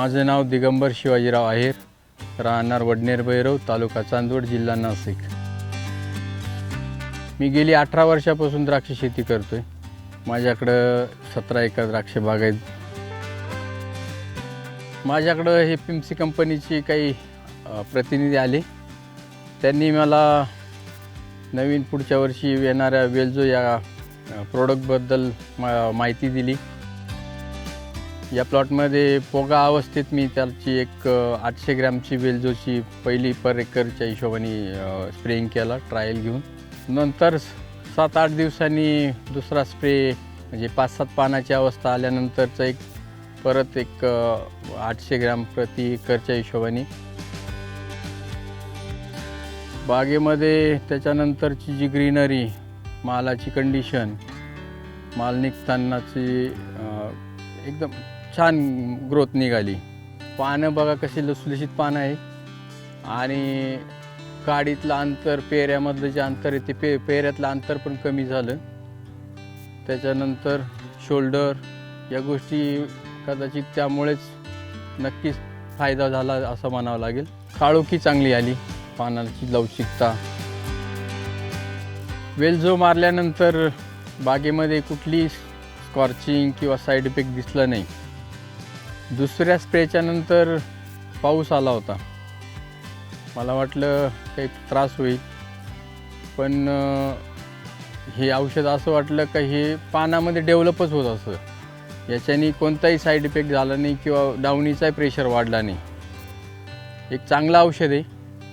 माझं नाव दिगंबर शिवाजीराव आहेर, राहणार वडनेर भैरव, तालुका चांदवड, जिल्हा नाशिक। मी गेली 18 वर्षापासून द्राक्ष शेती करतोय। माझ्याकडं 17 एकर द्राक्ष बाग आहेत। माझ्याकडं हे पिम्सी कंपनीची काही प्रतिनिधी आले। त्यांनी मला नवीन पुढच्या वर्षी येणाऱ्या वेल्झो या प्रोडक्टबद्दल माहिती दिली। या प्लॉटमध्ये पोगा अवस्थेत मी त्याची एक 800 ग्रॅमची वेल्झोची पहिली पर एकरच्या हिशोबाने स्प्रेइंग केला ट्रायल घेऊन। नंतर 7-8 दिवसांनी दुसरा स्प्रे म्हणजे 5-7 पानाची अवस्था आल्यानंतरचा परत एक 800 ग्रॅम प्रति एकरच्या हिशोबाने बागेमध्ये। त्याच्यानंतरची जी ग्रीनरी, मालाची कंडिशन, माल निघतानाची एकदम छान ग्रोथ निघाली। पानं बघा कशी लुसलुशीत पानं आहे आणि काडीतलं अंतर, पेऱ्यामधलं जे अंतर आहे ते पेऱ्यातलं अंतर पण कमी झालं। त्याच्यानंतर शोल्डर या गोष्टी कदाचित त्यामुळेच नक्कीच फायदा झाला असं म्हणावं लागेल। काळोखी चांगली आली, पानाची लवचिकता। वेल्झो मारल्यानंतर बागेमध्ये कुठली स्कॉर्चिंग किंवा साईड इफेक्ट दिसला नाही। दुसऱ्या स्प्रेच्या नंतर पाऊस आला होता। मला वाटलं काही त्रास होईल, पण हे औषध असं वाटलं का हे पानामध्ये डेव्हलपच होत असं। याच्यानी कोणताही साईड इफेक्ट झाला नाही किंवा डावणीचाही प्रेशर वाढला नाही। एक चांगलं औषध आहे,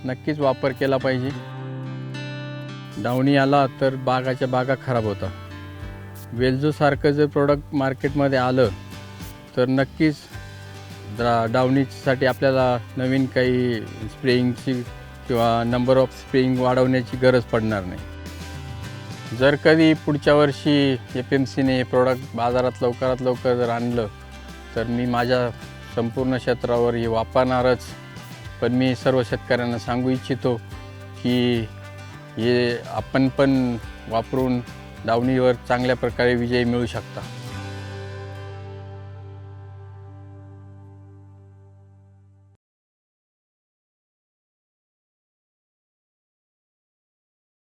नक्कीच वापर केला पाहिजे। डावणी आला तर बागाच्या बागा खराब होता। वेल्झोसारखं जर प्रोडक्ट मार्केटमध्ये आलं तर नक्कीच डावणीसाठी आपल्याला नवीन काही स्प्रेइंगची किंवा नंबर ऑफ स्प्रेइंग वाढवण्याची गरज पडणार नाही। जर कधी पुढच्या वर्षी FMCने हे प्रोडक्ट बाजारात लवकरात लवकर जर आणलं तर मी माझ्या संपूर्ण क्षेत्रावर हे वापरणारच। पण मी सर्व शेतकऱ्यांना सांगू इच्छितो की हे आपण पण वापरून डावणीवर चांगल्या प्रकारे विजय मिळू शकता।